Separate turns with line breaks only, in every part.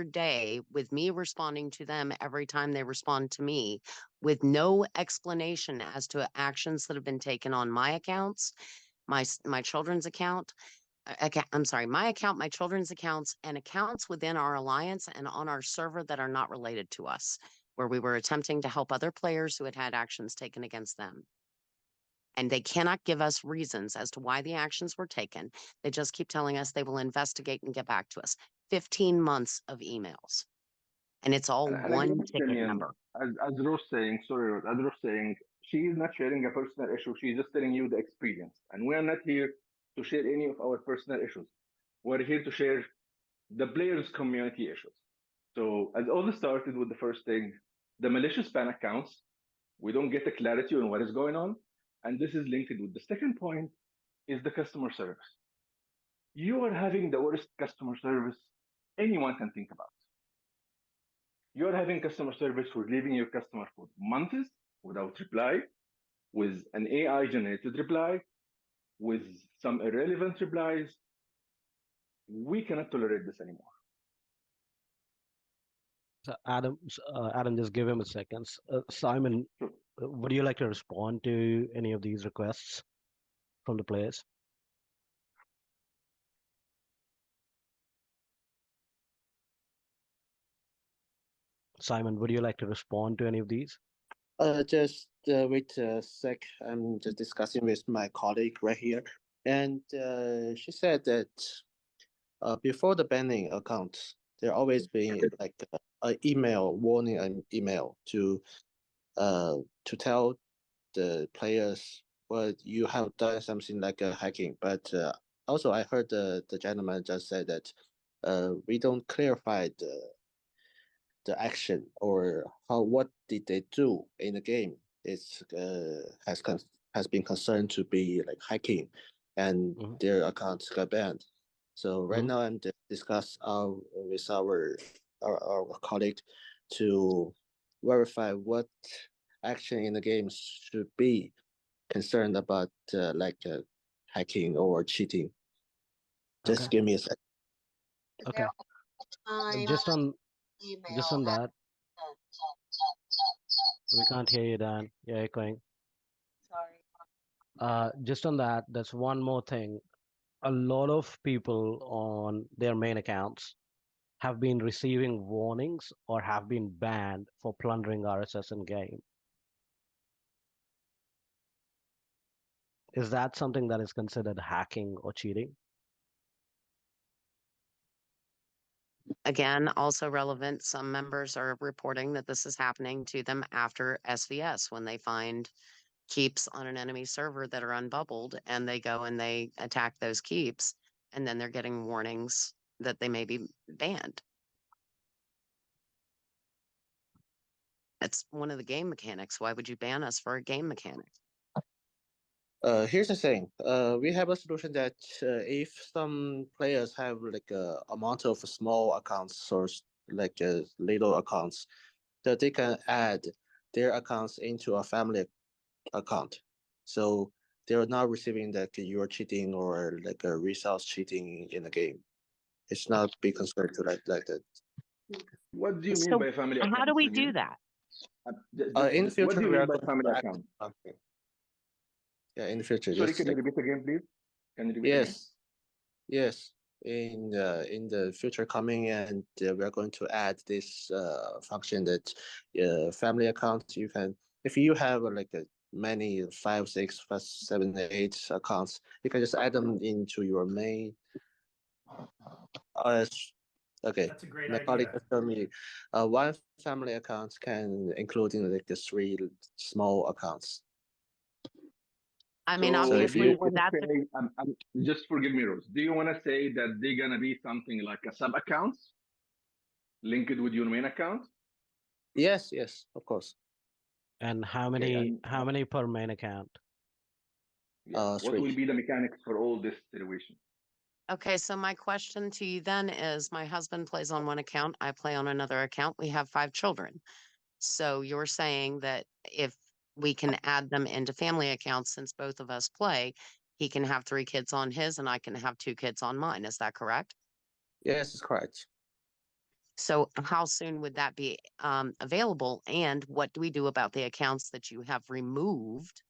entire day with me responding to them every time they respond to me with no explanation as to actions that have been taken on my accounts, my children's account. I'm sorry, my account, my children's accounts, and accounts within our alliance and on our server that are not related to us, where we were attempting to help other players who had had actions taken against them. And they cannot give us reasons as to why the actions were taken. They just keep telling us they will investigate and get back to us. 15 months of emails. And it's all
And I
one
get the
ticket
opinion,
number.
as Rose saying, sorry, Rose, as Rose saying, she is not sharing a personal issue. She's just telling you the experience. And we are not here to share any of our personal issues. We're here to share the players' community issues. So, as all this started with the first thing, the malicious ban accounts, we don't get the clarity on what is going on. And this is linked with the second point is the customer service. You are having the worst customer service anyone can think about. You're having customer service for leaving your customer for months without reply, with an AI generated reply, with some irrelevant replies. We cannot tolerate this anymore.
So Adam, just give him a second. Simon,
Sure.
would you like to respond to any of these requests from the players? Simon, would you like to respond to any of these?
Just wait a sec. I'm just discussing with my colleague right here, and she said that before the banning accounts, there always been like an email warning, an email to tell the players well you have done something like hacking. But also I heard the gentleman just said that we don't clarify the action or what did they do in the game. It's has been concerned to be like hacking, and their accounts got banned. So right now I'm discuss with our colleague to verify what action in the game should be concerned about hacking or cheating. Just
Okay.
give me a sec.
Okay. Just on that, we can't hear you, Dan. You're echoing. Just on that, there's one more thing. A lot of people on their main accounts have been receiving warnings or have been banned for plundering RSS in game. Is that something that is considered hacking or cheating?
Again, also relevant, some members are reporting that this is happening to them after SVS when they find keeps on an enemy server that are unbubbled and they go and they attack those keeps, and then they're getting warnings that they may be banned. It's one of the game mechanics. Why would you ban us for a game mechanic?
Here's the thing. We have a solution that if some players have like a amount of small accounts or like little accounts, that they can add their accounts into a family account. So they're not receiving like you're cheating or like a results cheating in the game. It's not be considered to like that.
What do you mean
So
by family account?
how do we do that?
In the
What
future,
do you
we
mean
are
by
going
family
to add
account?
something. Yeah, in the future,
Sorry,
just
can you
like
repeat again, please? Can you repeat again?
yes. In the future coming, and we are going to add this function that family accounts you can, if you have like a many 5, 6, 7, 8 accounts, you can just add them into your main. Okay,
That's a great
my colleague
idea.
just told me one family account can including like the 3 small accounts.
I mean,
So do
obviously,
you want to
that's
say, just forgive me, Rose, do you want to say that they're going to be something like a sub accounts linked with your main account?
Yes, of course.
And how
Okay,
many per main account?
what
3.
will be the mechanics for all this situation?
okay. So my question to you then is, my husband plays on one account, I play on another account. We have 5 children. So you're saying that if we can add them into family accounts, since both of us play, he can have 3 kids on his and I can have 2 kids on mine. Is that correct?
Yes, it's correct.
So how soon would that be available? And what do we do about the accounts that you have removed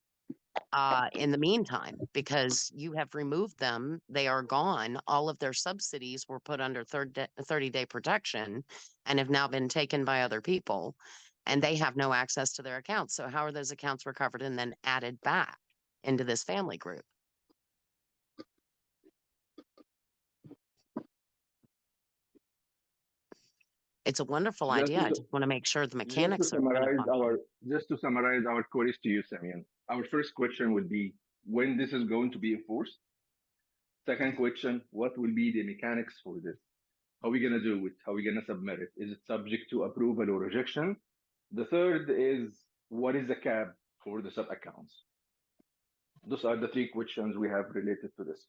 in the meantime? Because you have removed them, they are gone. All of their subsidies were put under 30-day protection and have now been taken by other people, and they have no access to their accounts. So how are those accounts recovered and then added back into this family group? It's a wonderful
Just
idea. I
to,
just want to make sure the
just to
mechanics are going to
summarize
function.
our queries to you, Simeon. Our first question would be when this is going to be enforced. Second question, what will be the mechanics for this? How are we going to do it? How are we going to submit it? Is it subject to approval or rejection? The third is what is the cap for the sub accounts? Those are the three questions we have related to this.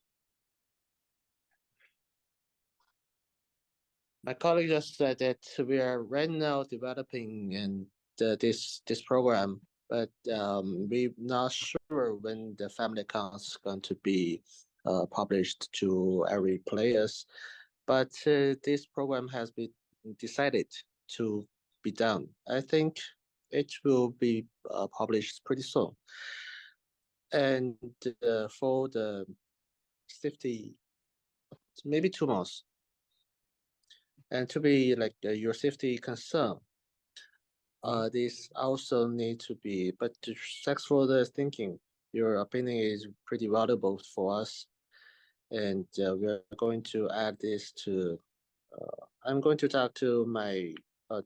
My colleague just said that we are right now developing and this program, but we're not sure when the family accounts going to be published to every players. But this program has been decided to be done. I think it will be published pretty soon. And for the safety, maybe 2 months. And to be like your safety concern, this also need to be, but thanks for the thinking. Your opinion is pretty valuable for us, and we're going to add this to. I'm going to talk to my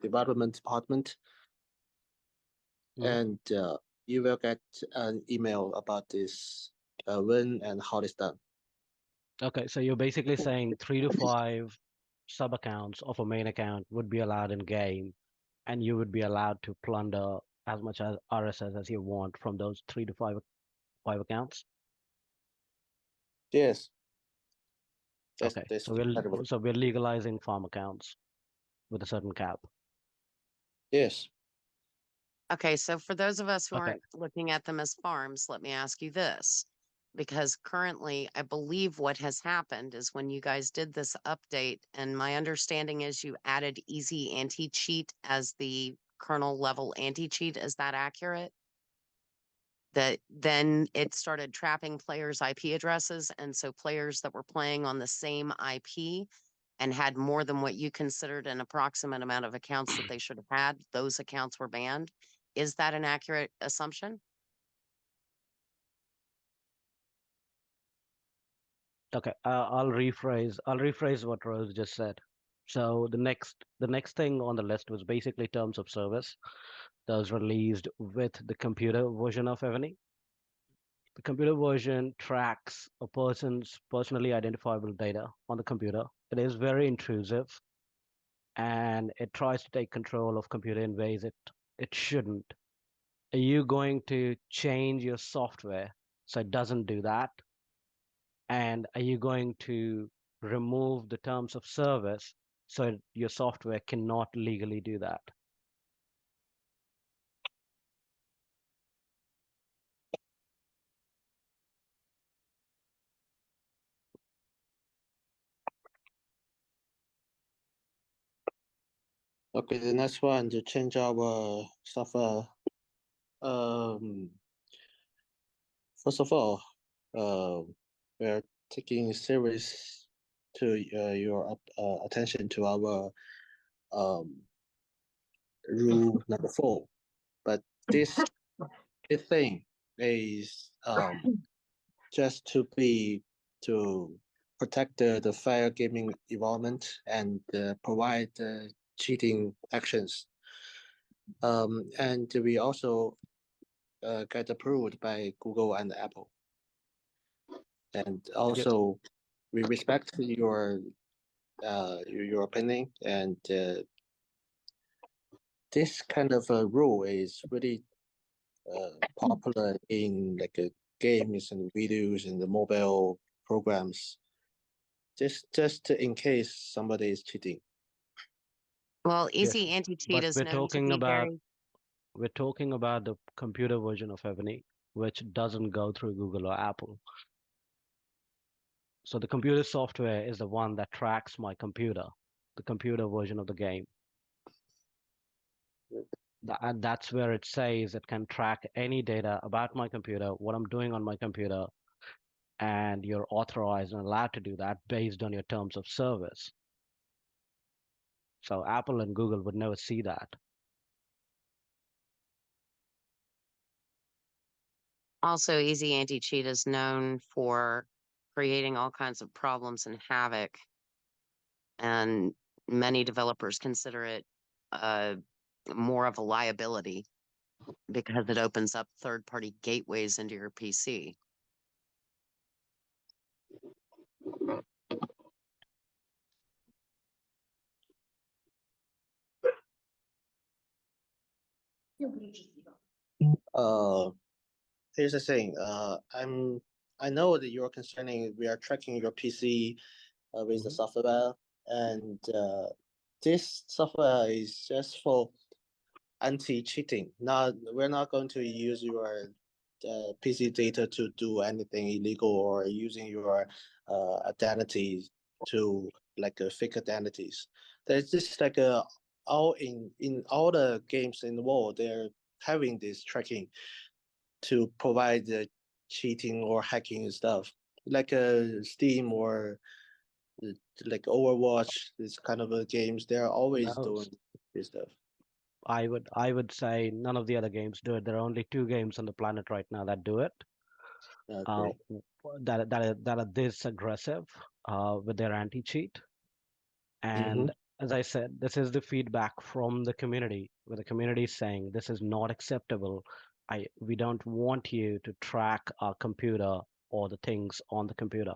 development department, and you will get an email about this when and how it's done.
Okay, so you're basically saying 3 to 5 sub accounts of a main account would be allowed in game, and you would be allowed to plunder as much as RSS as you want from those 3 to 5 accounts.
Yes.
Okay,
That's
so we're legalizing farm accounts with a certain cap.
yes.
Okay, so for those of us who
Okay.
aren't looking at them as farms, let me ask you this. Because currently, I believe what has happened is when you guys did this update, and my understanding is you added easy anti-cheat as the kernel level anti-cheat. Is that accurate? That then it started trapping players' IP addresses, and so players that were playing on the same IP and had more than what you considered an approximate amount of accounts that they should have had, those accounts were banned. Is that an accurate assumption?
Okay, I'll rephrase what Rose just said. So the next thing on the list was basically terms of service that was released with the computer version of Evony. The computer version tracks a person's personally identifiable data on the computer. It is very intrusive, and it tries to take control of computer in ways it shouldn't. Are you going to change your software so it doesn't do that? And are you going to remove the terms of service so your software cannot legally do that?
Okay, the next one to change our software. Um, First of all, we're taking serious to your attention to our um, rule number 4. But this thing is just to protect the fair gaming environment and provide cheating actions. And we also get approved by Google and Apple. And also, we respect your opinion, and this kind of rule is really popular in like games and videos and the mobile programs. Just in case somebody is cheating.
Well,
Yes,
easy anti-cheat
but
is
we're
known to
talking
be
about
very.
we're talking about the computer version of Ebony, which doesn't go through Google or Apple. So the computer software is the one that tracks my computer. the computer version of the game. And that's where it says it can track any data about my computer, what I'm doing on my computer, and you're authorized and allowed to do that based on your terms of service. So Apple and Google would never see that.
Also, Easy Anti-Cheat is known for creating all kinds of problems and havoc, and many developers consider it more of a liability because it opens up third-party gateways into your PC.
Uh, Here's the thing. I know that you're concerning. We are tracking your PC with the software, and this software is just for anti-cheating. We're not going to use your PC data to do anything illegal or using your identity to like fake identities. There's just like in all the games in the world, they're having this tracking to provide the cheating or hacking stuff, like Steam or like Overwatch. This kind of games, they're always
No,
doing this stuff.
I would say none of the other games do it. There are only two games on the planet right now that do it. Uh,
Great.
that are this aggressive with their anti-cheat.
Mm-hmm.
And as I said, this is the feedback from the community, where the community is saying this is not acceptable. We don't want you to track our computer or the things on the computer.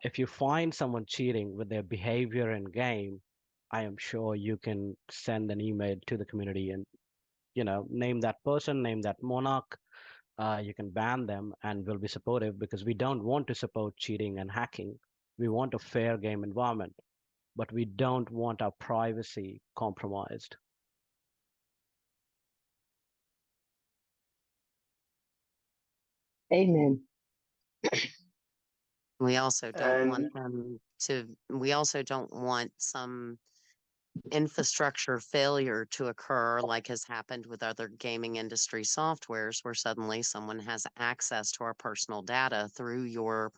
If you find someone cheating with their behavior in game, I am sure you can send an email to the community and name that person, name that monarch. You can ban them, and we'll be supportive because we don't want to support cheating and hacking. We want a fair game environment, but we don't want our privacy compromised.
Amen.
We also don't want
And
them to, we also don't want some infrastructure failure to occur like has happened with other gaming industry softwares where suddenly someone has access to our personal data through your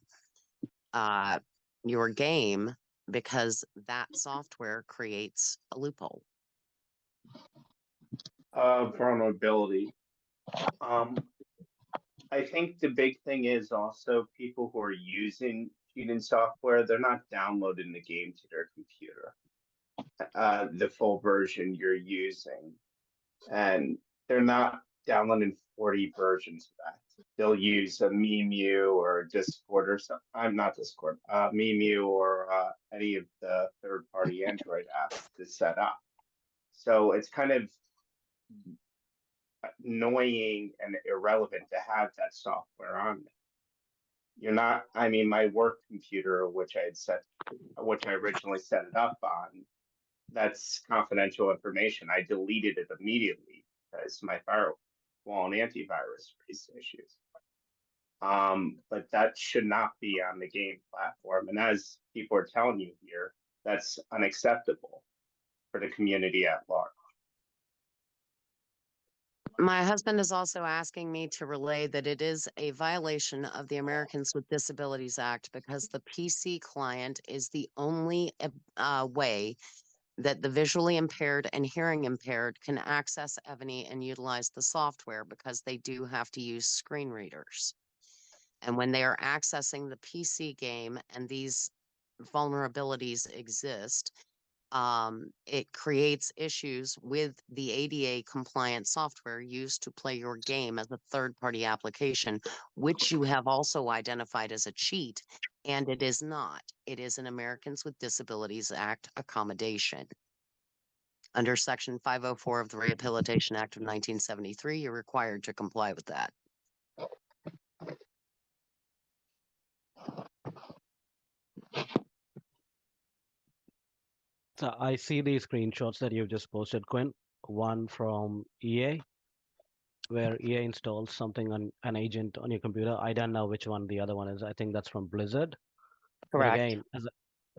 game because that software creates a loophole.
Vulnerability. Um, I think the big thing is also people who are using cheating software, they're not downloading the game to their computer, the full version you're using. And they're not downloading 40 versions of that. They'll use a Memu or Discord or something. I'm not Discord, Memu or any of the third-party Android apps to set up. So it's kind of annoying and irrelevant to have that software on there. You're not, I mean, my work computer, which I originally set it up on, that's confidential information. I deleted it immediately because my firewall and antivirus raised issues. But that should not be on the game platform. And as people are telling you here, that's unacceptable for the community at large.
My husband is also asking me to relay that it is a violation of the Americans with Disabilities Act because the PC client is the only way that the visually impaired and hearing impaired can access Evony and utilize the software because they do have to use screen readers. And when they are accessing the PC game and these vulnerabilities exist, it creates issues with the ADA compliant software used to play your game as a third party application, which you have also identified as a cheat. And it is not. It is an Americans with Disabilities Act accommodation. Under Section 504 of the Rehabilitation Act of 1973, you're required to comply with that.
So I see these screenshots that you've just posted, Quinn. One from EA, where EA installs something on an agent on your computer. I don't know which one the other one is. I think that's from Blizzard. But
Correct.
again,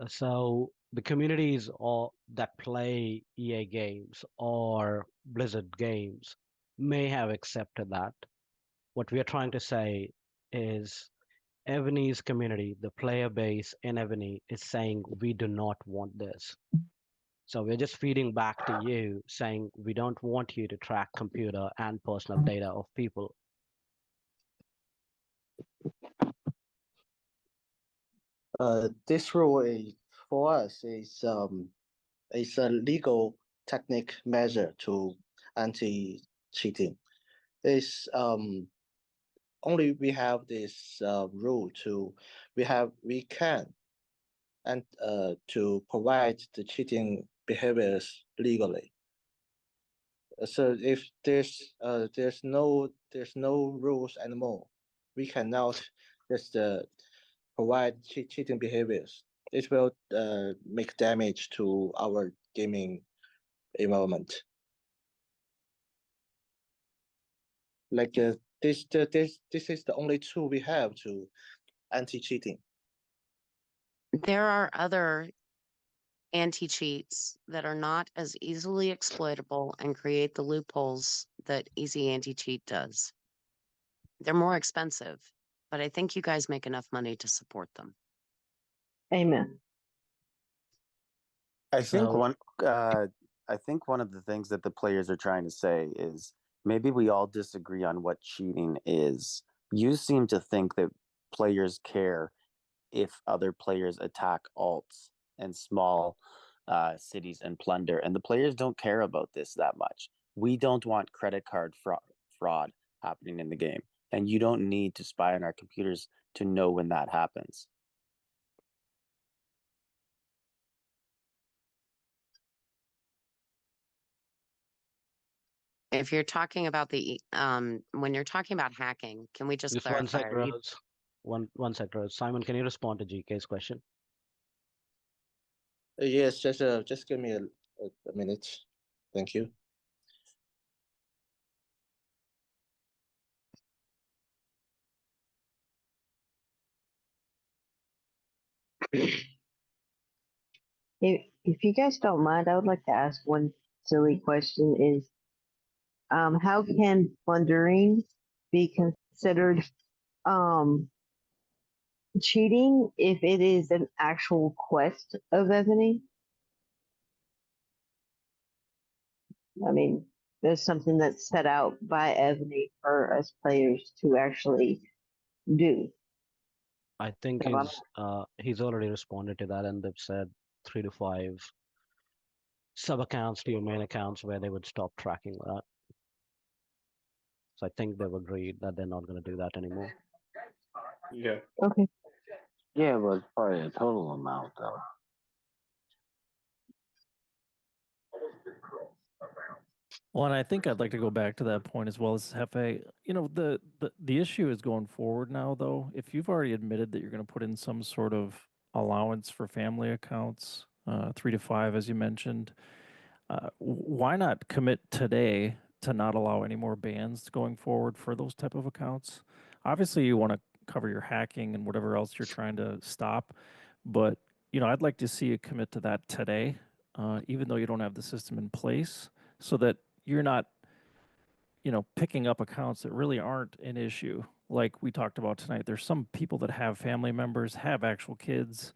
So the communities or that play EA games or Blizzard games may have accepted that. What we are trying to say is Evony's community, the player base in Evony, is saying we do not want this. So we're just feeding back to you saying we don't want you to track computer and personal data of people.
This rule is, for us is a legal technique measure to anti-cheating. It's only we have this rule to we can and to provide the cheating behaviors legally. So if there's no rules anymore, we cannot just provide cheating behaviors. It will make damage to our gaming environment. Like this is the only tool we have to anti-cheating.
There are other anti-cheats that are not as easily exploitable and create the loopholes that easy anti-cheat does. They're more expensive, but I think you guys make enough money to support them.
Amen.
I think
So
I think one of the things that the players are trying to say is maybe we all disagree on what cheating is. You seem to think that players care if other players attack alts and small cities and plunder, and the players don't care about this that much. We don't want credit card fraud happening in the game, and you don't need to spy on our computers to know when that happens.
If you're talking about the when you're talking about hacking, can we just
just
clarify? Are you
one sec, Rose. Simon, can you respond to GK's question?
Yes, just give me a minute. Thank you.
If you guys don't mind, I would like to ask one silly question: is how can plundering be considered cheating if it is an actual quest of Ebony? I mean, there's something that's set out by Ebony for us players to actually do.
I think
So
he's already responded to that, and they've said 3 to 5 sub accounts to your main accounts where they would stop tracking that. So I think they've agreed that they're not going to do that anymore.
Yeah.
okay.
Yeah, but it's probably a total amount though.
Well, and I think I'd like to go back to that point as well as Hefe. You know, the issue is going forward now, though. If you've already admitted that you're going to put in some sort of allowance for family accounts, 3 to 5, as you mentioned, why not commit today to not allow any more bans going forward for those type of accounts? Obviously, you want to cover your hacking and whatever else you're trying to stop, but you know, I'd like to see you commit to that today, even though you don't have the system in place, so that you're not, you know, picking up accounts that really aren't an issue. Like we talked about tonight, there's some people that have family members, have actual kids,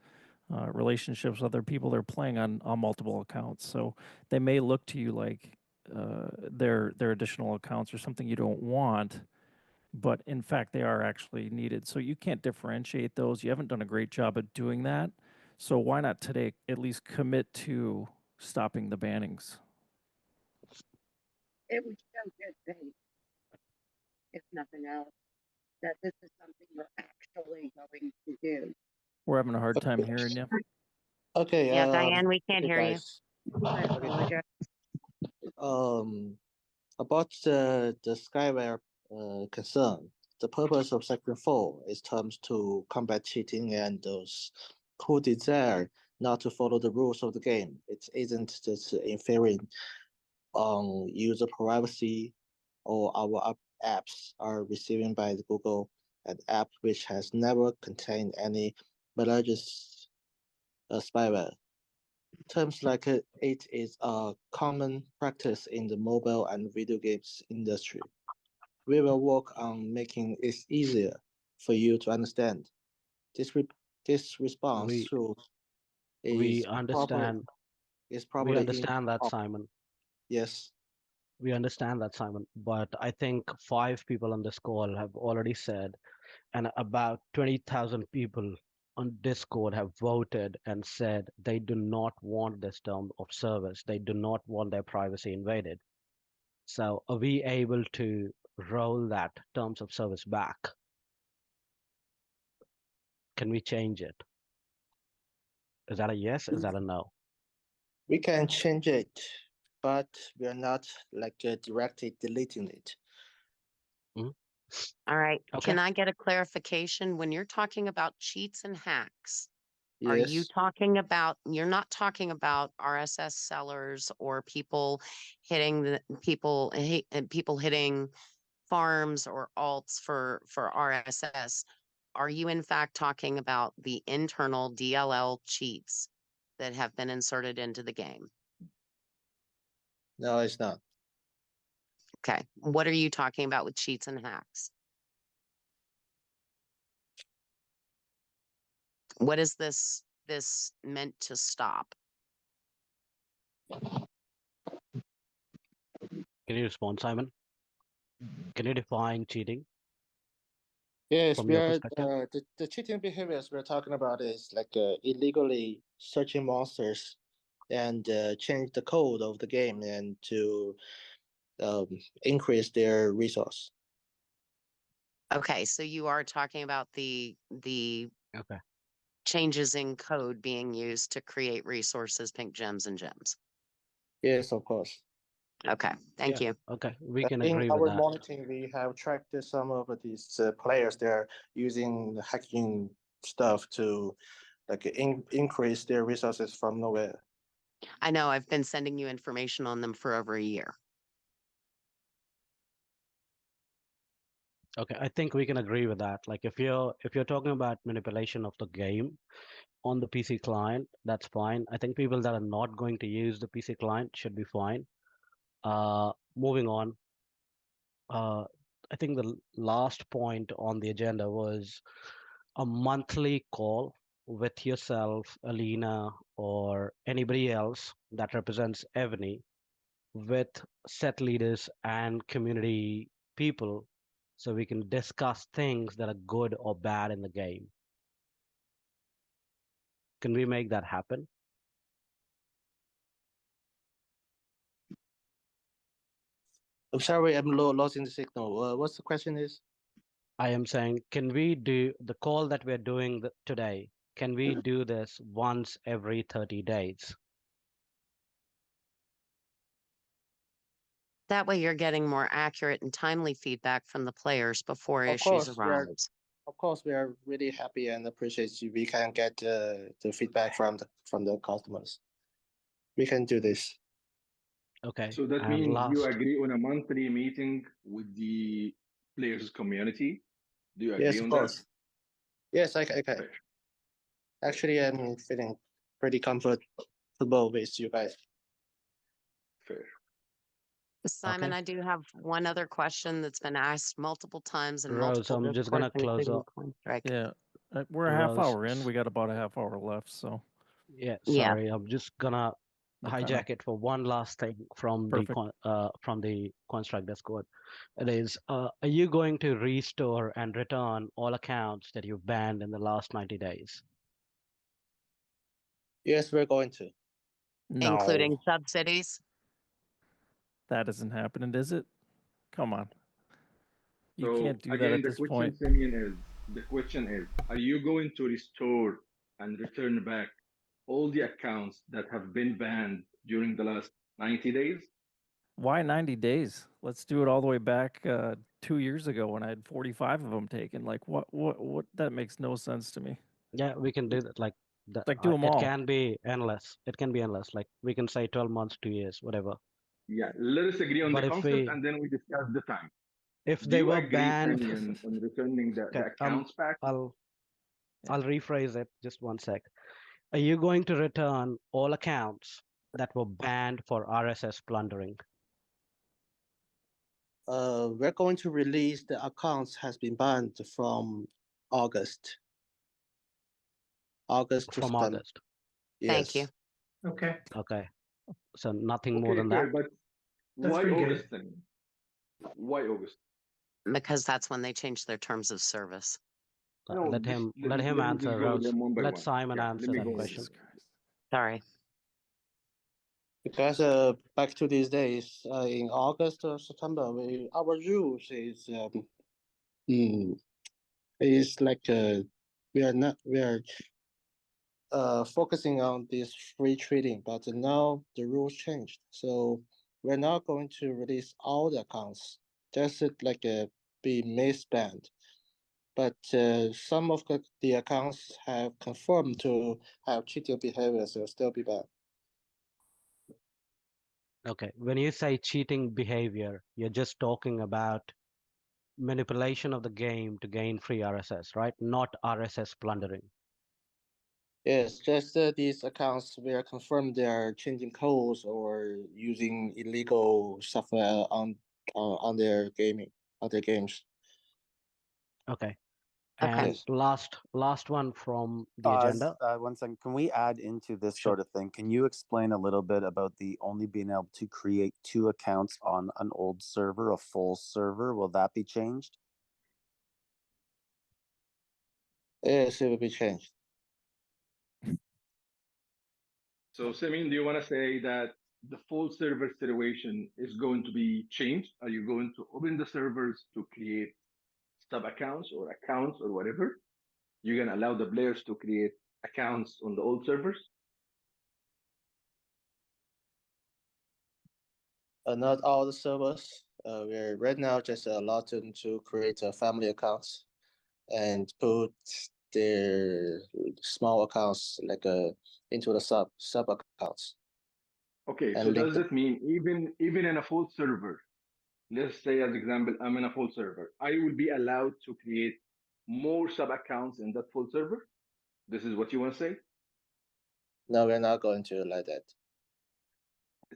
relationships with other people. They're playing on multiple accounts, so they may look to you like their additional accounts or something you don't want, but in fact they are actually needed. So you can't differentiate those. You haven't done a great job of doing that. So why not today at least commit to stopping the bannings?
It would show good faith, if nothing else, that this is something we're actually going to do.
We're having a hard time hearing you.
Okay.
Yeah, Diane, we can't
okay,
hear you.
guys.
I apologize.
About the Skyware concern, the purpose of Section 4 is terms to combat cheating and those who desire not to follow the rules of the game. It isn't just interfering on user privacy or our apps are receiving by the Google, an app which has never contained any malicious spyware. Terms like it is a common practice in the mobile and video games industry. We will work on making it easier for you to understand. This this response
We
through
we
is probably
understand
is
we
probably in
understand that,
top.
Simon.
Yes.
We understand that, Simon. But I think 5 people on this call have already said, and about 20,000 people on Discord have voted and said they do not want this term of service. They do not want their privacy invaded. So are we able to roll that terms of service back? Can we change it? Is that a yes? Is that a no?
We can change it, but we are not like directly deleting it.
Mhm.
All right.
Okay.
Can I get a clarification? When you're talking about cheats and hacks, are you
Yes.
talking about, you're not talking about RSS sellers or people hitting the people hitting farms or alts for RSS? Are you in fact talking about the internal DLL cheats that have been inserted into the game?
No, it's not.
Okay. What are you talking about with cheats and hacks? What is this meant to stop?
Can you respond, Simon? Can you define cheating
Yes,
from
we
your
are
perspective?
the cheating behaviors we're talking about is like illegally searching monsters and change the code of the game and to um, increase their resource.
Okay, so you are talking about the
Okay.
changes in code being used to create resources, pink gems and gems.
Yes, of course.
Okay, thank
Yeah.
you.
Okay. We can
In
agree with
our
that.
monitoring, we have tracked some of these players. They're using hacking stuff to like increase their resources from nowhere.
I know I've been sending you information on them for over a year.
Okay, I think we can agree with that. Like if you're talking about manipulation of the game on the PC client, that's fine. I think people that are not going to use the PC client should be fine. Moving on. I think the last point on the agenda was a monthly call with yourself, Alina, or anybody else that represents Evony with set leaders and community people so we can discuss things that are good or bad in the game. Can we make that happen?
I'm sorry, I'm losing the signal. What's the question is?
I am saying, can we do the call that we're doing today? Can we do this once every 30 days?
That way you're getting more accurate and timely feedback from the players before
Of
issues
course, we are.
arise.
Of course, we are really happy and appreciate you. We can get the feedback from the customers. We can do this.
Okay.
So that
And
means you
last,
agree on a monthly meeting with the players community. Do you agree
Yes, of
on that?
course. Yes, I can.
Fair.
Actually, I'm feeling pretty comfortable with you guys.
Fair.
Simon,
okay.
I do have one other question that's been asked multiple times in
Rose,
multiple
I'm just
discourse,
gonna close
including
up.
Contract.
Yeah, we're a half
Rose,
hour in. We got about a half hour left, so
yeah,
Yeah.
sorry, I'm just gonna
what kind
hijack it for one last thing
perfect.
from the construct Discord. It is, are you going to restore and return all accounts that you've banned in the last 90 days?
Yes, we're going to.
No,
Including subsidies.
that isn't happening, is it? Come on, you
So
can't do that
again,
at this point.
the question is, are you going to restore and return back all the accounts that have been banned during the last 90 days?
Why 90 days? Let's do it all the way back 2 years ago when I had 45 of them taken. Like what? That makes no sense to me.
Yeah, we can do that. Like that,
Like do them
it
all.
can be endless. It can be endless. Like we can say 12 months, 2 years, whatever.
Yeah, let us agree on the
But
concept and then we discuss the time.
if
Do
they
you
were
agree,
banned,
Penny, on returning the
okay,
accounts back?
I'll
Yeah.
I'll rephrase it just one sec. Are you going to return all accounts that were banned for RSS plundering?
We're going to release the accounts has been banned from August. August to
From
September.
August?
Thank you.
Yes.
Okay,
Okay. So nothing more
Okay,
than
fair,
that?
but
That's
why
pretty good.
August then? Why August?
Because that's when they changed their terms of service.
No,
Let
just
him
let me just
answer,
go
or
with
else
them one by
let
one.
Simon
Yeah, let
answer
me
that
go with
question.
them.
Sorry.
Because back to these days, in August or September, our rules is like we are focusing on this free trading, but now the rules changed. So we're not going to release all the accounts, just like be misbanned. But some of the accounts have confirmed to have cheating behavior, so still be banned.
Okay. When you say cheating behavior, you're just talking about manipulation of the game to gain free RSS, right? Not RSS plundering.
Yes, just these accounts were confirmed they are changing codes or using illegal software on their games.
Okay.
Okay.
And
Yes.
last one from the agenda.
1 second. Can we add into this
Sure.
sort of thing? Can you explain a little bit about the only being able to create 2 accounts on an old server, a full server? Will that be changed?
Yes, it will be changed.
So, Samin, do you want to say that the full server situation is going to be changed? Are you going to open the servers to create sub accounts or accounts or whatever? You're going to allow the players to create accounts on the old servers?
Not all the servers. We're right now just allowed them to create family accounts and put their small accounts like into the sub accounts
Okay, so
and link
does
them.
it mean even in a full server, let's say as example, I'm in a full server, I will be allowed to create more sub accounts in that full server? This is what you want to say?
No, we're not going to like that.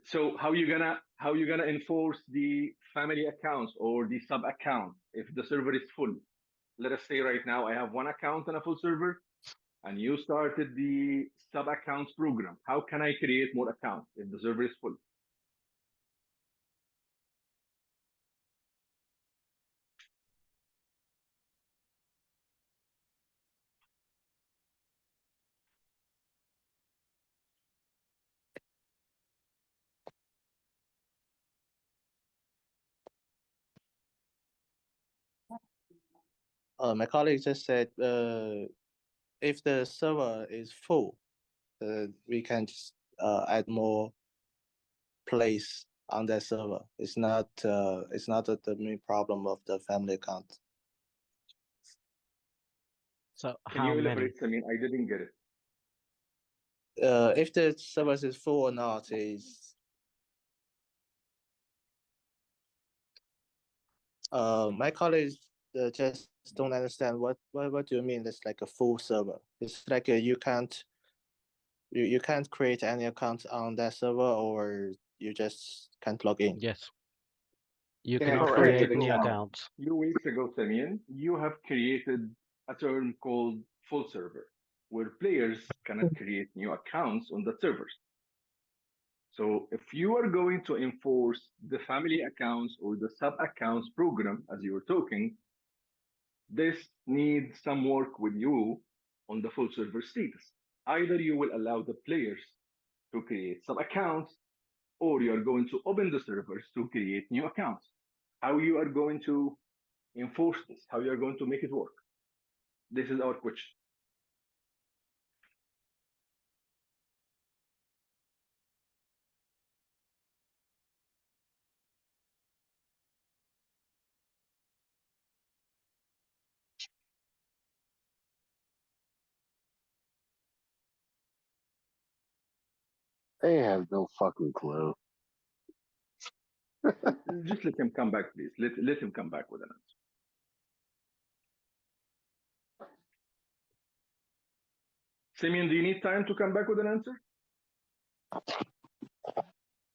So how you gonna enforce the family accounts or the sub account if the server is full? Let us say right now I have one account on a full server and you started the sub accounts program. How can I create more accounts if the server is full?
My colleague just said if the server is full, we can just add more place on that server. It's not the main problem of the family account.
So
Can
how
you
many?
elaborate? I mean, I didn't get it.
If the server is full or not is my colleagues just don't understand what do you mean it's like a full server. It's like you can't create any account on that server or you just can't log in.
Yes. You
Yeah,
cannot
correct.
create
So
new
a
accounts.
few weeks ago, Samian, you have created a term called full server, where players cannot create new accounts on the servers. So if you are going to enforce the family accounts or the sub accounts program, as you were talking, this needs some work with you on the full server status. Either you will allow the players to create sub accounts, or you are going to open the servers to create new accounts. How you are going to enforce this? How you are going to make it work? This is our question.
They have no fucking clue.
Just let him come back, please. Let him come back with an answer. Simeon, do you need time to come back with an answer?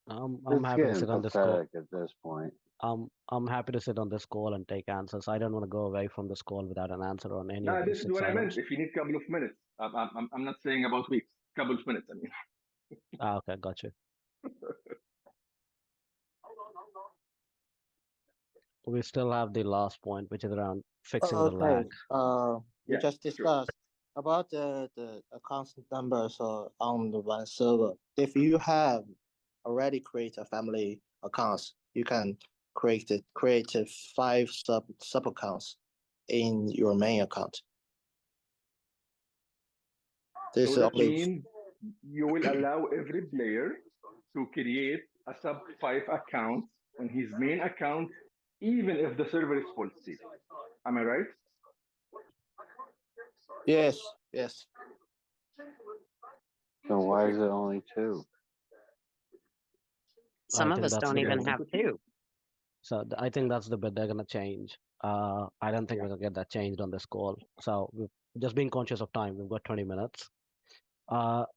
I'm
It's
happy to
getting
sit on this call.
pathetic at this point.
I'm happy to sit on this call and take answers. I don't want to go away from this call without an answer on any
Nah,
of
this
these
is
6
what I meant.
items.
If you need a couple of minutes, I'm not saying about weeks. Couple of minutes, I mean.
Okay, got you. We still have the last point, which is around fixing the
Okay.
lag.
We
Yeah,
just
sure.
discussed about the account numbers on the one server. If you have already created a family accounts, you can create 5 sub accounts in your main account. This
So
is
that
only
means you will allow every player to create a sub 5 account on his main account, even if the server is full still. Am I right?
yes, yes.
So why is it only 2?
Some
I
of
think
us
that's
don't
the
even
bit.
have two.
So I think that's the bit they're gonna change. I don't think
Yeah.
we're gonna get that changed on this call. So we've just being conscious of time. We've got 20 minutes.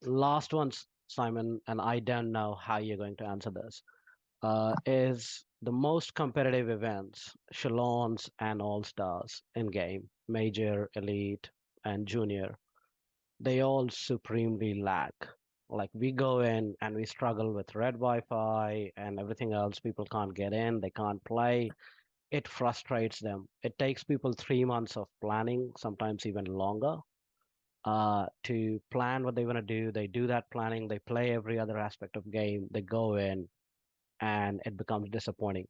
Last ones, Simon, and I don't know how you're going to answer this. Is the most competitive events, Shalons and All Stars in game, Major, Elite, and Junior, they all supremely lag. Like we go in and we struggle with red Wi-Fi and everything else. People can't get in, they can't play. It frustrates them. It takes people 3 months of planning, sometimes even longer, to plan what they want to do. They do that planning, they play every other aspect of game, they go in, and it becomes disappointing.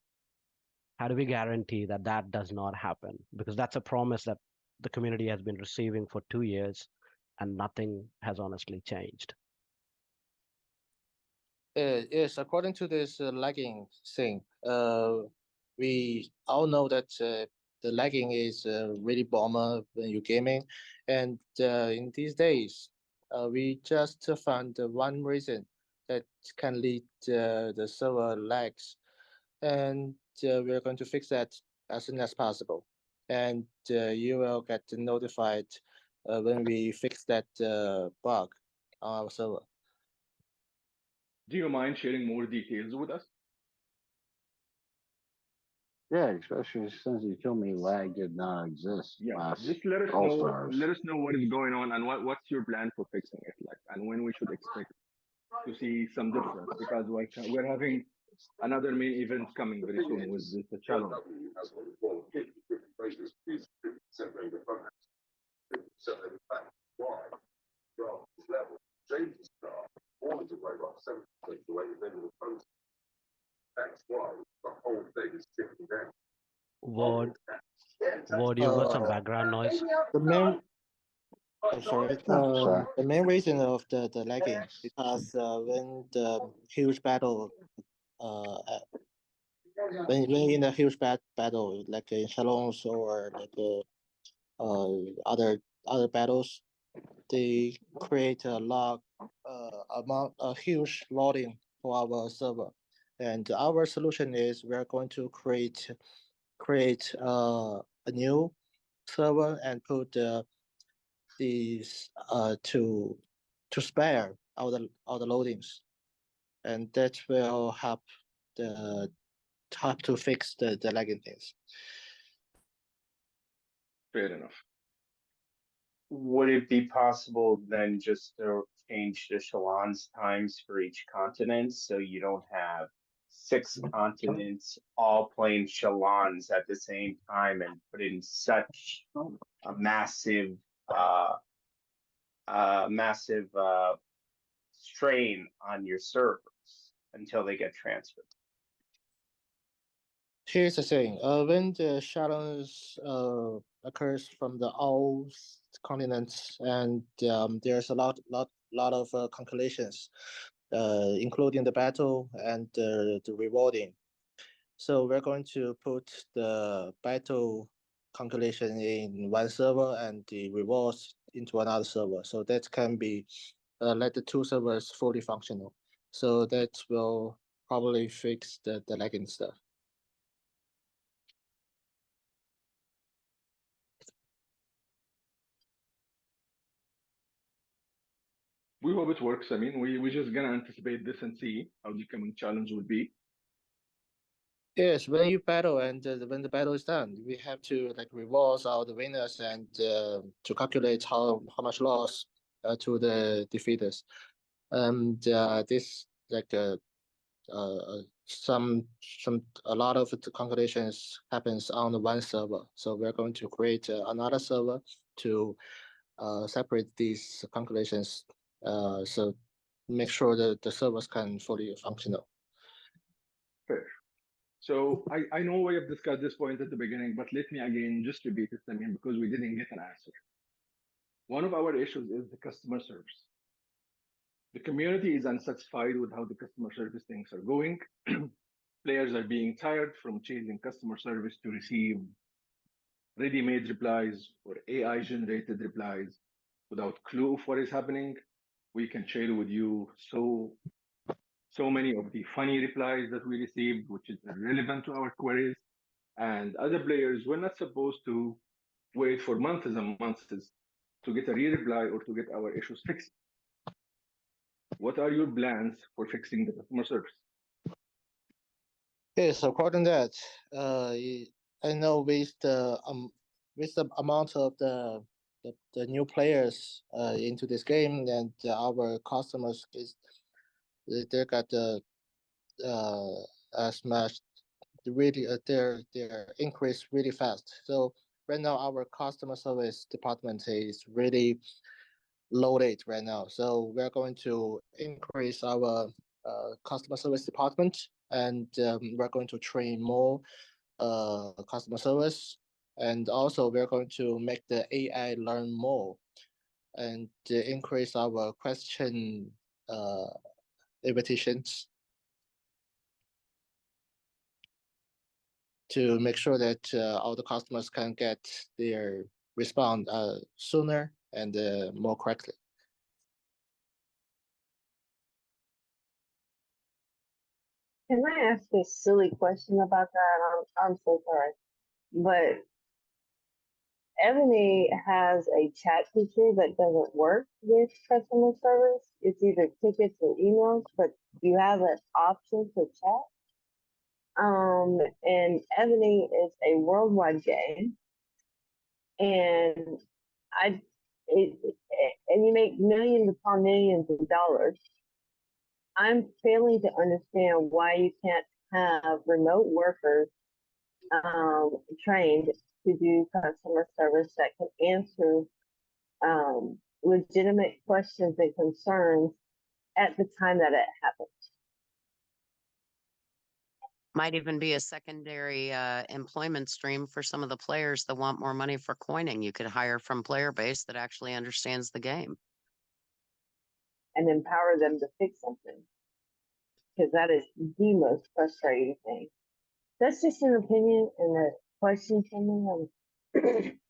How do we guarantee that that does not happen? Because that's a promise that the community has been receiving for 2 years, and nothing has honestly changed.
Yes, according to this lagging thing, we all know that the lagging is really bomber when you're gaming, and in these days, we just found one reason that can lead the server lags, and we're going to fix that as soon as possible, and you will get notified when we fix that bug on our server.
Do you mind sharing more details with us?
Yeah, especially since you told me lag did not exist
Yeah,
last
just let us
All
know.
Stars.
Let us know what is going on and what's your plan for fixing it, like, and when we should expect to see some difference, because we're having another main event coming very soon with the challenge.
Ward, you've got some background noise.
The main I'm sorry.
Oh, sorry.
The main reason of the lagging because when the huge battle, when in a huge battle like in Shalons or like other battles, they create a huge loading for our server, and our solution is we are going to create a new server and put these to spare all the loadings, and that will the help to fix the lagging things.
Fair enough.
Would it be possible then just to change the Shalon's times for each continent so you don't have 6 continents all playing Shalons at the same time and put in such a massive strain on your servers until they get transferred?
Here's the thing: when the shadows occurs from the all continents, and there's a lot of calculations, including the battle and the rewarding. So we're going to put the battle calculation in one server and the rewards into another server, so that can be let the 2 servers fully functional. So that will probably fix the lagging stuff.
We hope it works. I mean, we're just gonna anticipate this and see how the coming challenge will be.
Yes, when you battle and when the battle is done, we have to like rewards all the winners and to calculate how much loss to the defeaters. And this like some a lot of the calculations happens on the one server. So we're going to create another server to separate these calculations. So make sure that the servers can fully functional.
Fair. So I know we have discussed this point at the beginning, but let me again just repeat it, I mean, because we didn't get an answer. One of our issues is the customer service. The community is unsatisfied with how the customer service things are going. Players are being tired from chasing customer service to receive ready-made replies or AI-generated replies without clue of what is happening. We can share with you so many of the funny replies that we received, which is irrelevant to our queries. And other players were not supposed to wait for months and months to get a reply or to get our issues fixed. What are your plans for fixing the customer service?
Yes, according to that, I know with the amount of the new players into this game and our customers is they got smashed really their increase really fast. So right now our customer service department is really loaded right now. So we're going to increase our customer service department and we're going to train more customer service. And also we're going to make the AI learn more and increase our question invitations to make sure that all the customers can get their response sooner and more correctly.
Can I ask a silly question about that? I'm so sorry. But Evony has a chat feature that doesn't work with customer service. It's either tickets or emails, but you have an option to chat. And Ebony is a worldwide game, and I, it, and you make millions upon millions of dollars. I'm failing to understand why you can't have remote workers trained to do customer service that can answer legitimate questions and concerns at the time that it happens.
Might even be a secondary employment stream for some of the players that want more money for coining. You could hire from player base that actually understands the game.
And empower them to fix something. Because that is the most frustrating thing. That's just an opinion and a question from me.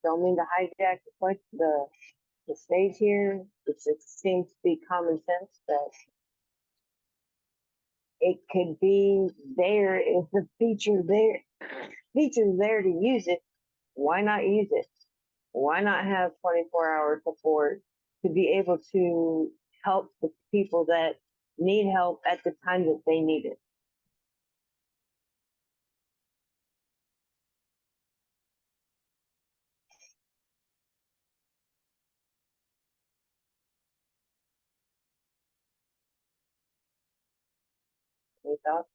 Don't mean to hijack the stage here. It just seems to be common sense that it could be there if the feature's there to use it. Why not use it? Why not have 24-hour support to be able to help the people that need help at the time that they need it? Any thoughts?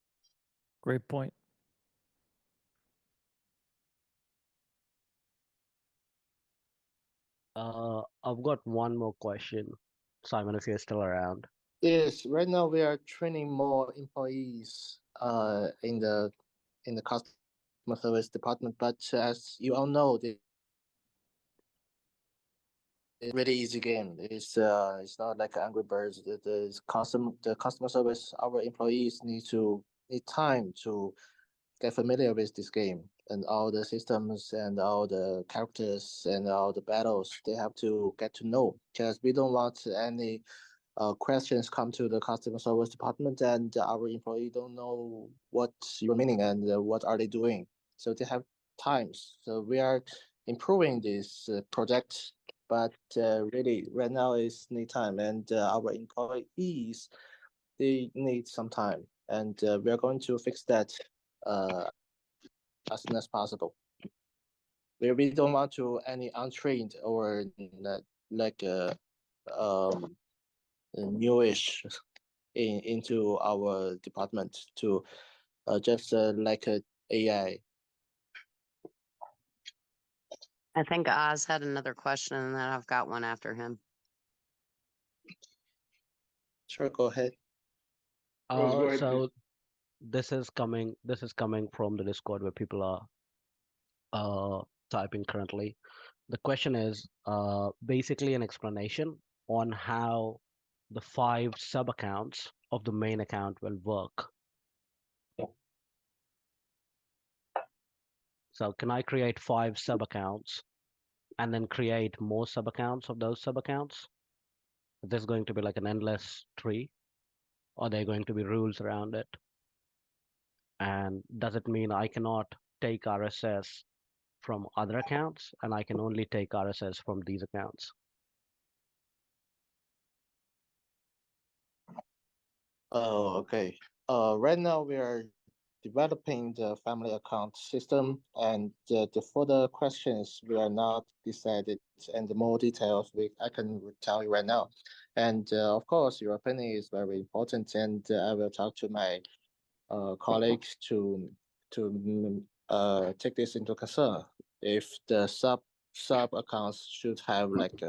Great point.
I've got one more question, Simon, if you're still around.
Yes, right now we are training more employees in the customer service department, but as you all know, it's a really easy game. It's not like Angry Birds. The customer service, our employees need time to get familiar with this game and all the systems and all the characters and all the battles. They have to get to know because we don't want any questions come to the customer service department and our employee don't know what you're meaning and what are they doing. So they have times. So we are improving this project but really right now is need time, and our employees they need some time, and we are going to fix that uh, as soon as possible. We don't want to any untrained or like um newish into our department to just like a AI.
I think Oz had another question and then I've got one after him.
Sure, go ahead.
Rose, go ahead, please.
So this is coming from the Discord where people are typing currently. The question is basically an explanation on how the 5 sub accounts of the main account will work. So can I create 5 sub accounts and then create more sub accounts of those sub accounts? Is this going to be like an endless tree? Or are there going to be rules around it? And does it mean I cannot take RSS from other accounts and I can only take RSS from these accounts?
Oh, okay. Right now we are developing the family account system, and the further questions we are not decided, and the more details I can tell you right now. And of course, your opinion is very important, and I will talk to my colleagues to take this into concern. If the sub accounts should have like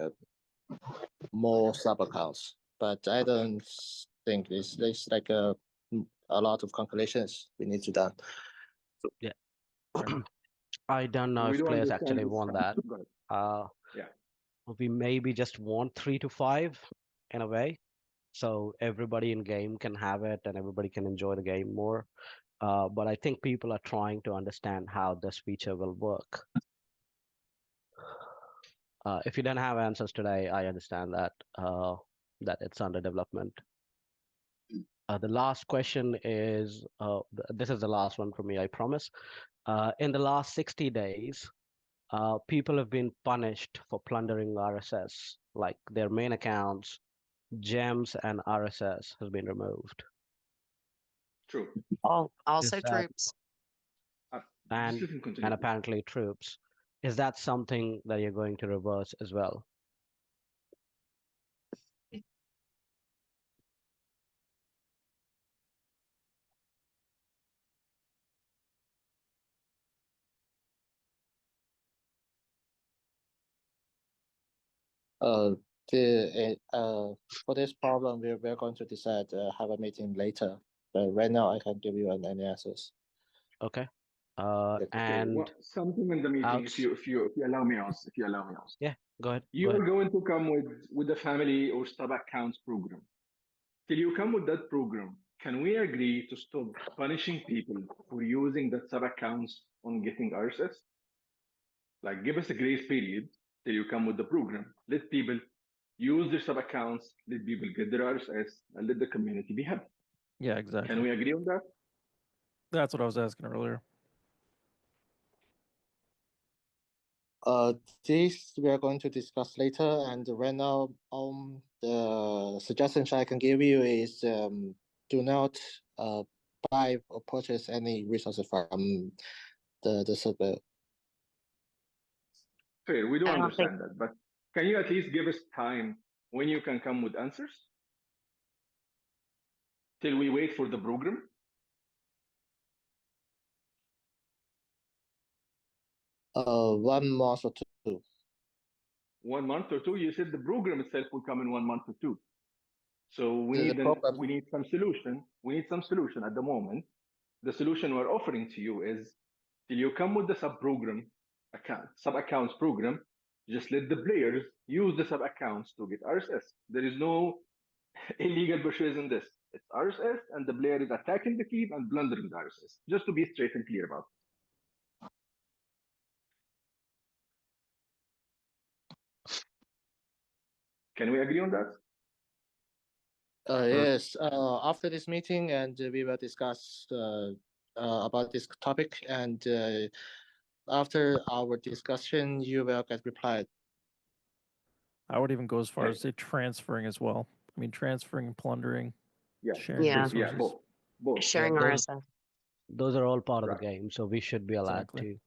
more sub accounts, but I don't think there's like a lot of calculations we need to done.
Yeah. I don't know
We
if
do
players
understand
actually
this.
want that.
Go ahead.
Uh,
Yeah.
we maybe just want 3 to 5 in a way, so everybody in game can have it and everybody can enjoy the game more. But I think people are trying to understand how this feature will work. If you don't have answers today, I understand that that it's under development. The last question is this is the last one for me, I promise. In the last 60 days, people have been punished for plundering RSS, like their main accounts, gems, and RSS has been removed.
True.
Also
Is that
troops.
Just
and
let him continue,
and
please.
apparently troops? Is that something that you're going to reverse as well?
Uh, for this problem, we're going to decide have a meeting later. But right now, I can give you any answers.
Okay.
Okay.
And
something in the meeting,
Alex,
if you allow me, Oz, if you allow me, Oz.
yeah, go ahead.
You
Go
are
ahead.
going to come with the family or sub accounts program. Till you come with that program, can we agree to stop punishing people for using that sub accounts on getting RSS? Like, give us a grace period till you come with the program. Let people use their sub accounts, let people get their RSS, and let the community be happy.
Yeah, exactly.
Can we agree on that?
That's what I was asking earlier.
This we are going to discuss later, and right now, the suggestions I can give you is do not buy or purchase any resources from the server.
Fair, we do
I don't think
understand that, but can you at least give us time when you can come with answers? Till we wait for the program?
One month or two.
1 month or two? You said the program itself will come in 1 month or two. So
The
we need some solution. We need some solution at the moment. The solution we're offering to you is till you come with the sub accounts program, just let the players use the sub accounts to get RSS. There is no illegal purchase in this. It's RSS, and the player is attacking the keep and plundering the RSS. Just to be straight and clear about it. Can we agree on that?
Yes. After this meeting, and we will discuss about this topic, and after our discussion, you will get replied.
I would even go as far
Right.
as say transferring as well. I mean, transferring, plundering,
Yeah,
sharing
Yeah.
resources.
both.
Sharing
those
RSS.
those are all part of the
Right.
game, so we should be allowed
Exactly.
to.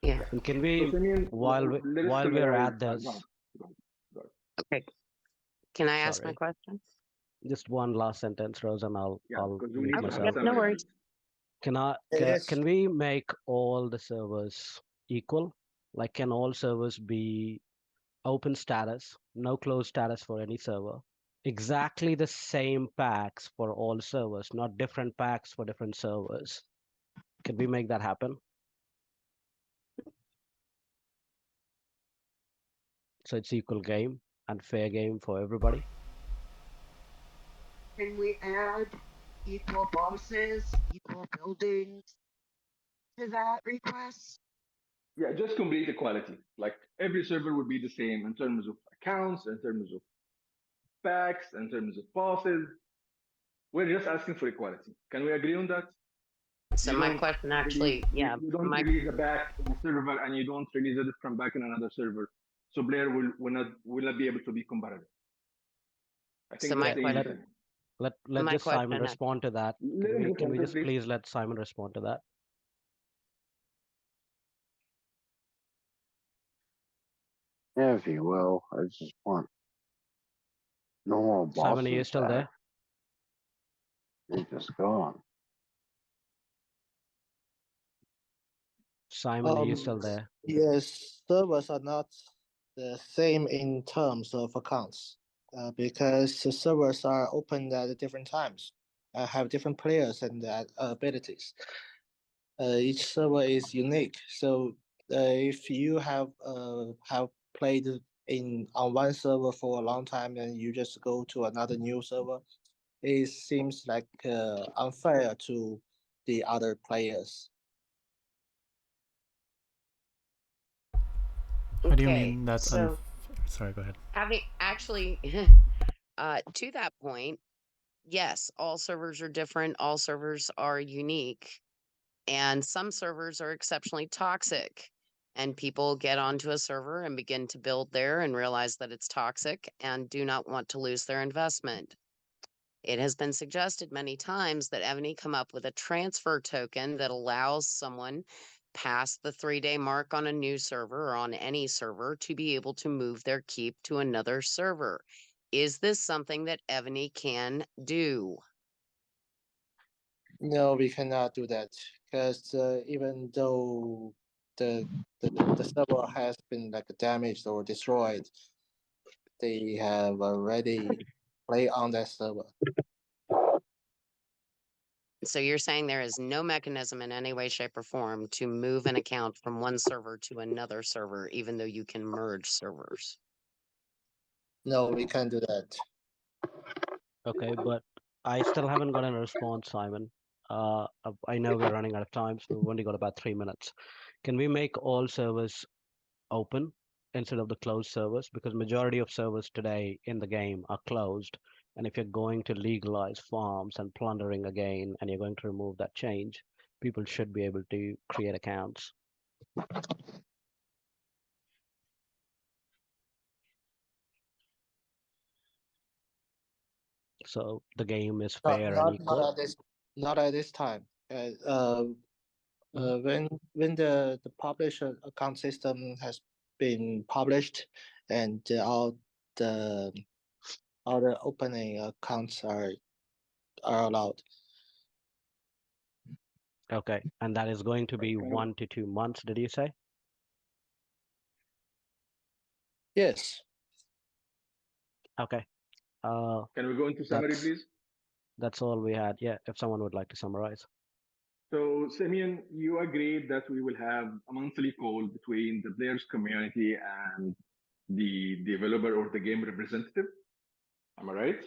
Yeah.
And can
So
we,
Simeon, let us
while we're
summarize.
at this,
Go ahead. Go ahead. Go ahead.
Okay. Can I ask my
sorry,
question?
just one last sentence, Rose, and I'll
Yeah, because we
mute
need to have a
myself.
Yep. No
summary.
worries.
Yes.
Can we make all the servers equal? Like, can all servers be open status, no closed status for any server? Exactly the same packs for all servers, not different packs for different servers. Can we make that happen? So it's equal game and fair game for everybody.
Can we add equal bosses, equal buildings to that request?
Yeah, just complete equality. Like every server would be the same in terms of accounts, in terms of packs, in terms of bosses. We're just asking for equality. Can we agree on that?
So
You
my
don't
question
release,
actually, yeah,
you don't
my
release a back in a server and you don't release a different back in another server. So player will not be able to be competitive. I
so
think
my
that's the easy
Let
question,
thing.
let
my
just Simon
question,
respond to that.
Let him
Can we
respond,
just
please.
please let Simon respond to that?
Yeah, if you will. I just want no more
Simon, are you
bosses
still
back.
there?
They're just gone.
Simon, are you still there?
Yes, servers are not the same in terms of accounts, because the servers are open at different times, have different players and abilities. Each server is unique. So if you have played in on one server for a long time and you just go to another new server, it seems like unfair to the other players.
How do you
okay,
mean that's
so
sorry, go ahead.
having actually, to that point, yes, all servers are different, all servers are unique, and some servers are exceptionally toxic. And people get onto a server and begin to build there and realize that it's toxic and do not want to lose their investment. It has been suggested many times that Evony come up with a transfer token that allows someone past the 3-day mark on a new server or on any server to be able to move their keep to another server. Is this something that Evony can do?
No, we cannot do that because even though the, the server has been like damaged or destroyed, they have already played on that server.
So you're saying there is no mechanism in any way, shape, or form to move an account from one server to another server, even though you can merge servers?
No, we can't do that.
Okay, but I still haven't gotten a response, Simon. I know we're running out of time, so we've only got about 3 minutes. Can we make all servers open instead of the closed servers? Because majority of servers today in the game are closed. And if you're going to legalize farms and plundering again, and you're going to remove that change, people should be able to create accounts. So the game is fair and equal.
Not at this time. When the publisher account system has been published and the all the opening accounts are allowed.
Okay, and that is going to be 1 to 2 months, did you say?
Yes.
Okay.
Can we go into summary, please?
That's all we had. Yeah, if someone would like to summarize.
So, Simeon, you agreed that we will have a monthly call between the players community and the developer or the game representative. Am I right?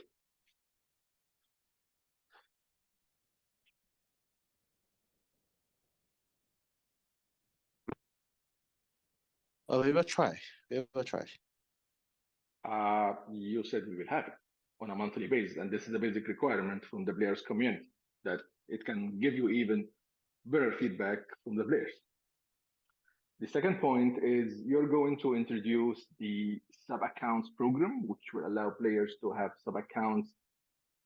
We will try. We will try.
You said we will have it on a monthly basis, and this is a basic requirement from the players community that it can give you even better feedback from the players. The second point is you're going to introduce the sub accounts program, which will allow players to have sub accounts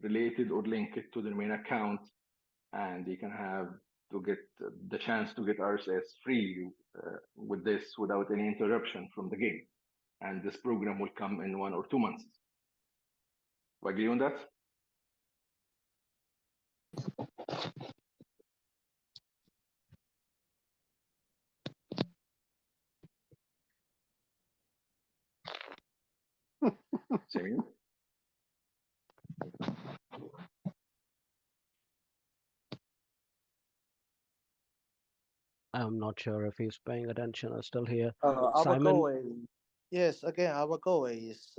related or linked to their main account, and they can have to get the chance to get RSS free with this without any interruption from the game. And this program will come in 1 or 2 months. Do you agree on that? Samuel?
I'm not sure if he's paying attention or still here.
Our
Simon,
goal is, yes, again, our goal is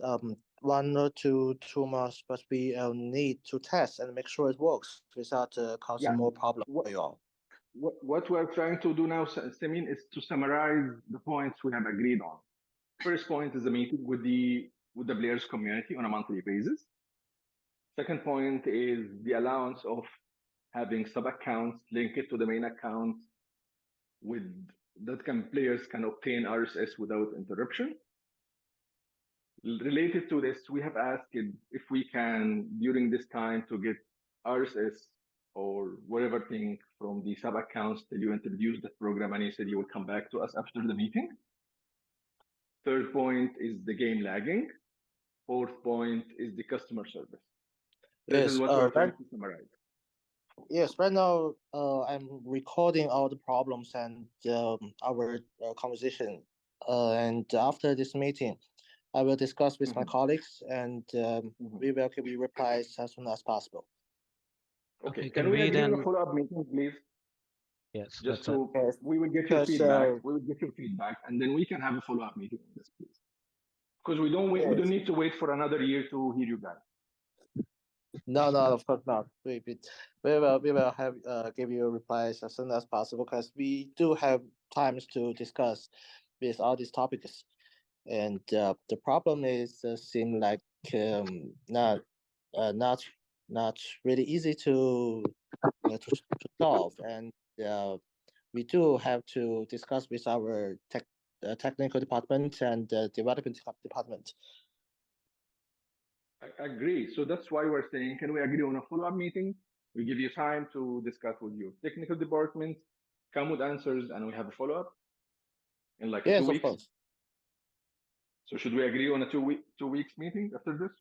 1 or 2 months, but we need to test and make sure it works without causing
Yeah.
more problems for you all.
What we're trying to do now, Samin, is to summarize the points we have agreed on. First point is a meeting with the players community on a monthly basis. Second point is the allowance of having sub accounts linked to the main account with that players can obtain RSS without interruption. Related to this, we have asked if we can during this time to get RSS or whatever thing from the sub accounts that you introduced the program, and you said you will come back to us after the meeting. Third point is the game lagging. Fourth point is the customer service. This
Yes,
is what we're trying to summarize.
Yes, right now I'm recording all the problems and our conversation. And after this meeting, I will discuss with my colleagues, and we will give you replies as soon as possible.
Okay,
can
can we
we
agree on a
then?
follow-up meeting, please?
Yes,
Just
that's it.
to,
Yes,
we will get your
because
feedback. We will get your feedback, and then we can have a follow-up meeting on this, please. Because we don't wait, we
Yes.
don't need to wait for another year to hear you guys.
No, of course not. We will have give you replies as soon as possible, because we do have times to discuss with all these topics, and the problem is seem like not not really easy to solve, and we do have to discuss with our technical department and development department.
I agree. So that's why we're saying, can we agree on a follow-up meeting? We give you time to discuss with your technical department, come with answers, and we have a follow-up in like
Yes,
2
of
weeks.
course.
So should we agree on a 2 weeks meeting after this?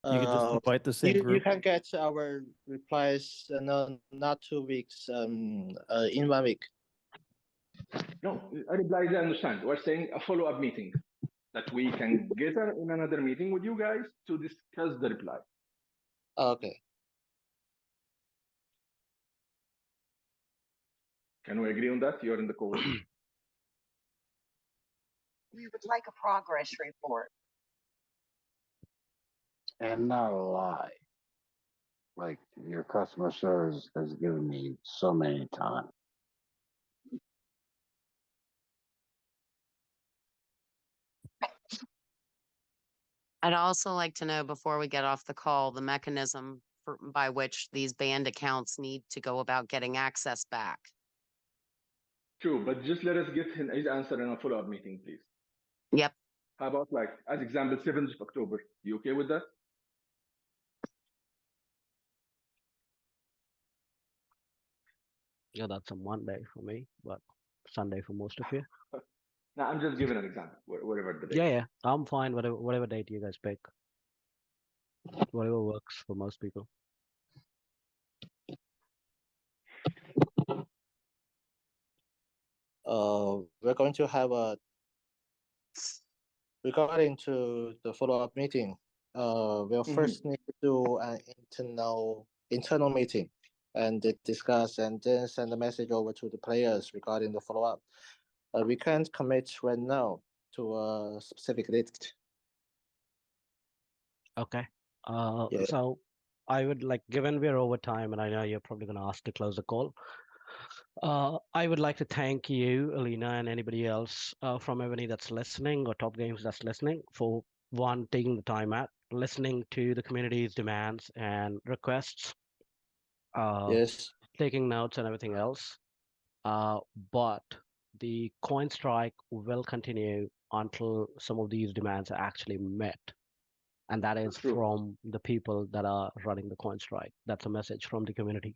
You could just invite the same
You
group.
can get our replies no, not 2 weeks in 1 week.
No, I reply, I understand. We're saying a follow-up meeting that we can get in another meeting with you guys to discuss the reply.
Okay.
Can we agree on that? You're in the call.
We would like a progress report.
And not a lie. Like your customer service has given me so many times.
I'd also like to know before we get off the call, the mechanism by which these banned accounts need to go about getting access back.
True, but just let us get his answer in a follow-up meeting, please.
Yep.
How about like, as example, 7th of October? You okay with that?
Yeah, that's a Monday for me, but Sunday for most of you.
No, I'm just giving an example, whatever the date.
Yeah, I'm fine. Whatever date you guys pick, whatever works for most people.
We're going to have a regarding to the follow-up meeting. We'll first need to do an internal meeting and discuss, and then send a message over to the players regarding the follow-up. We can't commit right now to a specific date.
Okay.
Yeah.
So I would like, given we're over time, and I know you're probably going to ask to close the call. I would like to thank you, Alina, and anybody else from Evony that's listening, or Top Games that's listening, for one, taking the time out listening to the community's demands and requests,
Yes.
taking notes and everything else. But the coin strike will continue until some of these demands are actually met. And that is
True.
from the people that are running the coin strike. That's a message from the community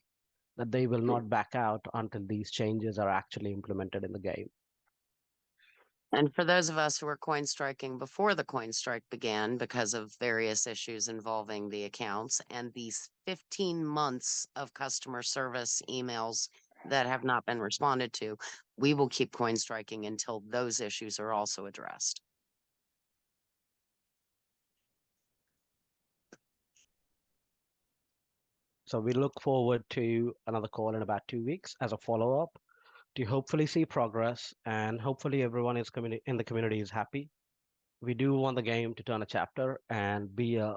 that they will
True.
not back out until these changes are actually implemented in the game.
And for those of us who were coin striking before the coin strike began because of various issues involving the accounts and these 15 months of customer service emails that have not been responded to, we will keep coin striking until those issues are also addressed.
So we look forward to another call in about 2 weeks as a follow-up to hopefully see progress, and hopefully everyone is in the community is happy. We do want the game to turn a chapter and be a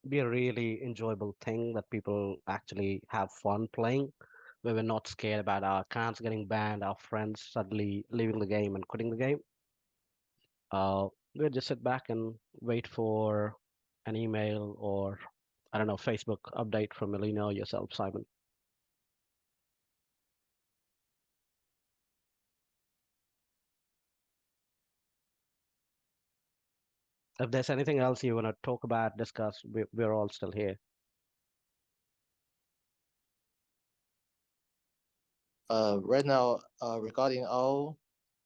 really enjoyable thing that people actually have fun playing, where we're not scared about our accounts getting banned, our friends suddenly leaving the game and quitting the game. We'll just sit back and wait for an email or, I don't know, Facebook update from Elena or yourself, Simon. If there's anything else you want to talk about, discuss, we're all still here.
Right now, regarding all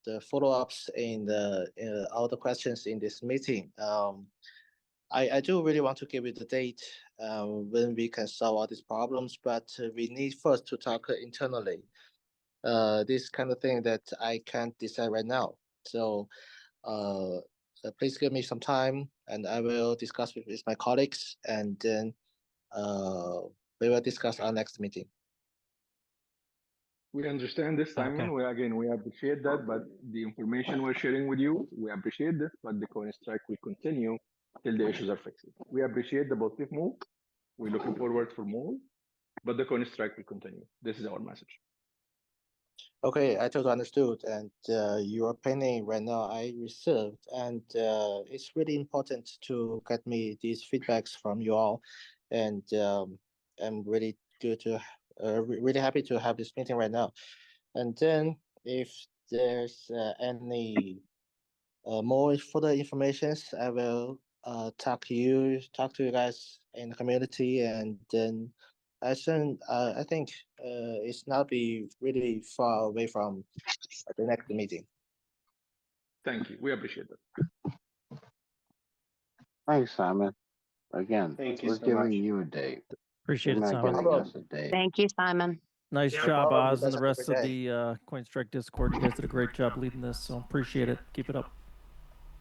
the follow-ups in all the questions in this meeting, I do really want to give you the date when we can solve all these problems, but we need first to talk internally. This kind of thing that I can't decide right now. So please give me some time, and I will discuss with my colleagues, and then we will discuss our next meeting.
We understand this, Simon.
Okay.
We appreciate that, but the information we're sharing with you, we appreciate this, but the coin strike will continue till the issues are fixed. We appreciate the positive move. We're looking forward for more, but the coin strike will continue. This is our message.
Okay, I totally understood. And your opinion right now I received, and it's really important to get me these feedbacks from you all. And I'm really good to, really happy to have this meeting right now. And then if there's any more further informations, I will talk to you guys in the community, and then I think it's not be really far away from the next meeting.
Thank you. We appreciate that.
Thanks, Simon. Again,
Thank you
we're
so
giving
much.
you a date.
Appreciate
You're
it,
not
Simon.
giving us a date.
Thank you, Simon.
Nice
No
job,
problem. You
Oz, and
guys
the
have a
rest
great
of
day.
the Coin Strike Discord. You guys did a great job leading this, so appreciate it. Keep it up.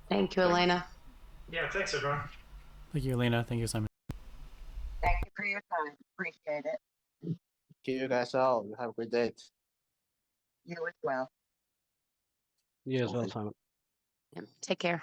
Thank you, Elena.
Yeah, thanks, everyone.
Thank you, Elena. Thank you, Simon.
Thank you for your time. Appreciate it.
Thank you guys all. You have a great day.
You as well.
You as well,
Okay.
Simon.
Yeah, take care.